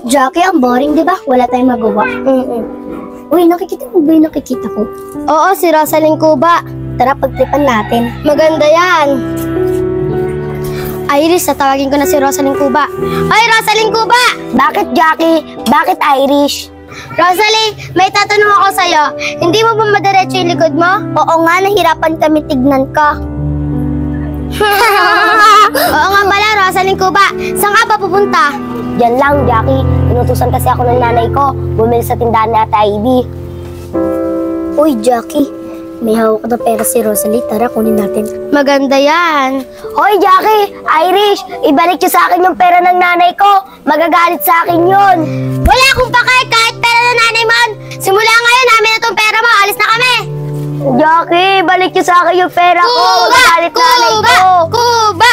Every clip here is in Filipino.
Jackie, ang boring, di ba? Wala tayong magawa. Uy, nakikita mo ba yung nakikita ko? Oo, si Rosaline Cuba. Tara, pagtripan natin. Maganda yan. Iris, tatawagin ko na si Rosaline Cuba. Hoy, Rosaline Cuba! Bakit, Jackie? Bakit Irish? Rosalie, may tatanong ako sa'yo. Hindi mo ba madiretso yung likod mo? Oo nga, nahirapan kami tignan ka. Oo nga pala, Rosaline Cuba. Saan ka pa pupunta? Diyan lang, Jackie. Inutusan kasi ako ng nanay ko. Bumili sa tindahan ni Ate Ivy. Uy, Jackie. May hawak na pera si Rosalie. Tara, kunin natin. Maganda yan. Hoy, Jackie! Irish! Ibalik niyo sa akin yung pera ng nanay ko. Magagalit sa akin yun. Wala akong pakay kahit pera ng nanay mo. Simula ngayon, namin na tong pera mo. Alis na kami. Jackie, balik niyo sa akin yung pera ko. Magagalit nanay ko. Kuba!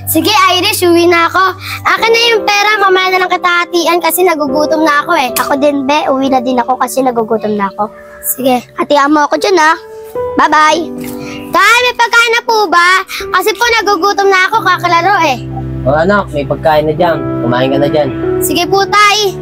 Sige, Irish, uwi na ako. Akin na yung pera, mamaya na lang kita hatian kasi nagugutom na ako eh. Ako din, be. Uwi na din ako kasi nagugutom na ako. Sige, hatian mo ako dyan, ha? Bye-bye. Tay, may pagkain na po ba? Kasi po nagugutom na ako, kakalaro eh. O anak, may pagkain na dyan. Kumain ka na dyan. Sige po, Tay.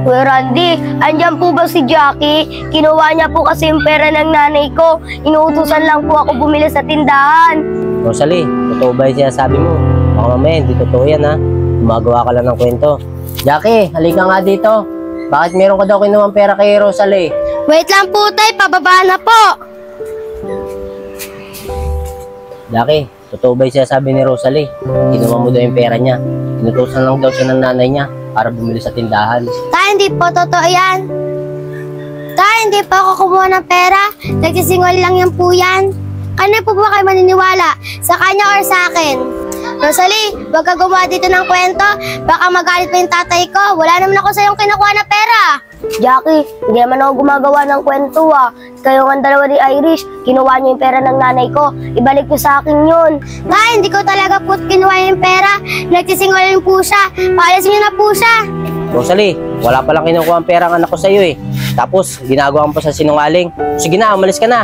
Uy, Randy, andyan po ba si Jackie? Kinuha niya po kasi yung pera ng nanay ko. Inuutusan lang po ako bumili sa tindahan. Rosalie, totoo ba yung sinasabi mo? Baka mamaya, hindi totoo yan ha. Gumagawa ka lang ng kwento. Jackie, halika nga dito. Bakit meron ka daw kinuwang pera kay Rosalie? Wait lang po, Tay. Pababa na po. Jackie, totoo ba yung sinasabi ni Rosalie? Kinuha mo daw yung pera niya. Inutusan lang daw siya ng nanay niya para bumili sa tindahan. Tay, hindi po totoo yan. Tay, hindi po ako kumuha ng pera. Nagsisingol lang yan po yan. Ano po ba kayo maniniwala? Sa kanya or sa akin? Rosalie, huwag ka gumawa dito ng kwento. Baka magalit pa yung tatay ko. Wala naman ako sa'yong kinukuha na pera. Jackie, hindi naman ako gumagawa ng kwento ah. Kayo ang dalawa ni Irish, kinuha niyo yung pera ng nanay ko. Ibalik niyo sa akin yun. Tay, hindi ko talaga po kinuha yung pera. Nagsisingolan po siya. Paalisin niyo na po siya. Rosalie, wala palang kinukuha ang pera ng anak ko sa'yo eh. Tapos, ginagawa mo pa sa sinungaling. Sige na, umalis ka na.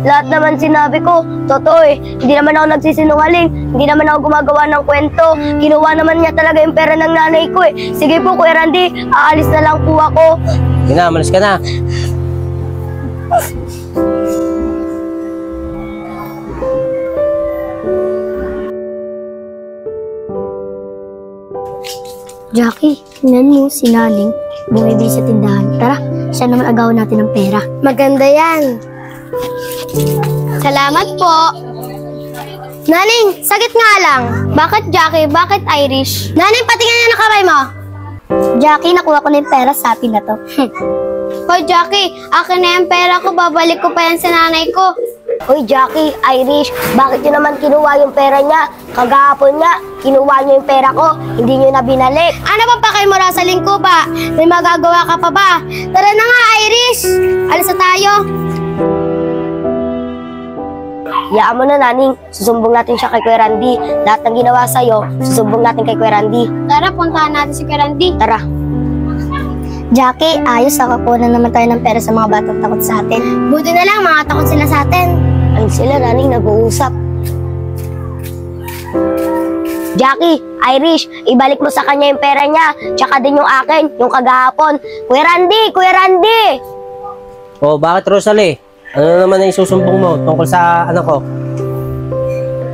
Lahat naman sinabi ko, totoo eh. Hindi naman ako nagsisinungaling. Hindi naman ako gumagawa ng kwento. Kinuha naman niya talaga yung pera ng nanay ko eh. Sige po, Kuya Randy, aalis na lang po ako. Sige na, umalis ka na. Jackie, tingnan mo si Naning. Bumibili sa tindahan. Tara, siya naman agawan natin ng pera. Maganda yan. Salamat po. Naning, sagit nga lang. Bakit Jackie? Bakit Irish? Naning, patingin na ng kamay mo. Jackie, nakuha ko na yung pera sa atin na to. Hoy Jackie, akin na yung pera ko. Babalik ko pa yan sa nanay ko. Hoy Jackie, Irish, bakit nyo naman kinuha yung pera niya? Kagahapon niya, kinuha niyo yung pera ko, hindi niyo na binalik. Ano ba pa kay mo, Rosaline Cuba? May magagawa ka pa ba? Tara na nga, Irish! Alis na tayo. Hayaan mo na, Naning. Susumbong natin siya kay Kuya Randy. Lahat ng ginawa sa'yo, susumbong natin kay Kuya Randy. Tara, puntahan natin si Kuya Randy. Tara. Jackie, ayos ako. Kunan naman tayo ng pera sa mga batang takot sa atin. Buti na lang, mga takot sila sa atin. Ayun sila, Naning, nag-uusap. Jackie, Irish, ibalik mo sa kanya yung pera niya. Tsaka din yung akin, yung kagahapon. Kuya Randy! Kuya Randy! Oh, bakit Rosalie? Ano naman ang isusumbong mo tungkol sa anak ko?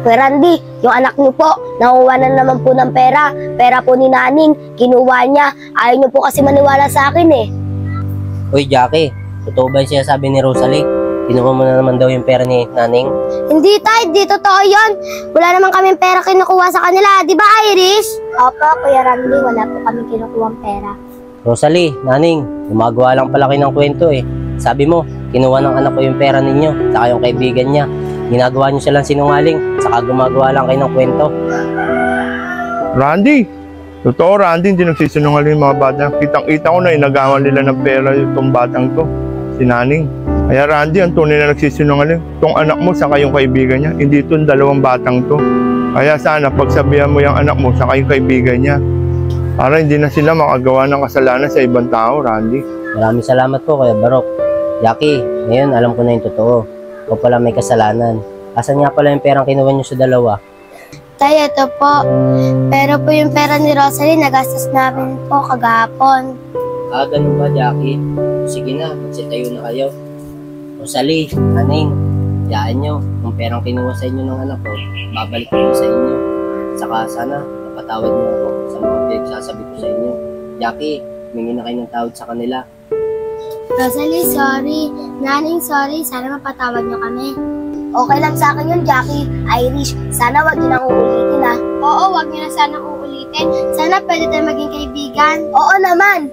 Kuya Randy, yung anak niyo po, nakuha na naman po ng pera. Pera po ni Naning, kinuha niya. Ayaw niyo po kasi maniwala sa akin eh. Uy, Jackie, totoo ba yung sinasabi ni Rosalie? Kinuha mo na naman daw yung pera ni Naning? Hindi tayo, di totoo yun. Wala naman kami pera kinukuha sa kanila. Di ba, Irish? Opo, Kuya Randy, wala po kami kinukuha pera. Rosalie, Naning, gumagawa lang pala kayo ng kwento eh. Sabi mo, kinuha ng anak ko yung pera ninyo, saka yung kaibigan niya. Ginagawa niyo silang sinungaling, saka gumagawa lang kayo ng kwento. Randy, totoo Randy, hindi nagsisinungaling yung mga bata. Kitang-kita ko na inagawan nila ng pera itong batang to, si Naning. Kaya Randy, ang tunay na nagsisinungaling, itong anak mo saka yung kaibigan niya, hindi itong dalawang batang to. Kaya sana pagsabihan mo yung anak mo saka yung kaibigan niya, para hindi na sila makagawa ng kasalanan sa ibang tao, Randy. Maraming salamat po, Kuya Barok. Jackie, ngayon alam ko na yung totoo. Ikaw pala may kasalanan. Asan nga pala yung perang kinuha niyo sa dalawa? Tay, ito po. Pero po yung pera ni Rosalie, nagastos namin po kagahapon. Ah, ganun ba, Jackie? Sige na, magsitayo na kayo. Rosalie, Naning, yaan nyo. Yung perang kinuha sa inyo ng anak ko, babalik ko sa inyo. Saka sana, mapatawad niyo ako sa mga pinagsasabi ko sa inyo. Jackie, humingi na kayo ng tawad sa kanila. Rosalie, sorry. Naning, sorry. Sana mapatawad niyo kami. Okay lang sa akin yun, Jackie. Irish, sana wag niyo nang uulitin, ha? Oo, wag niyo na sana uulitin. Sana pwede tayo maging kaibigan. Oo naman.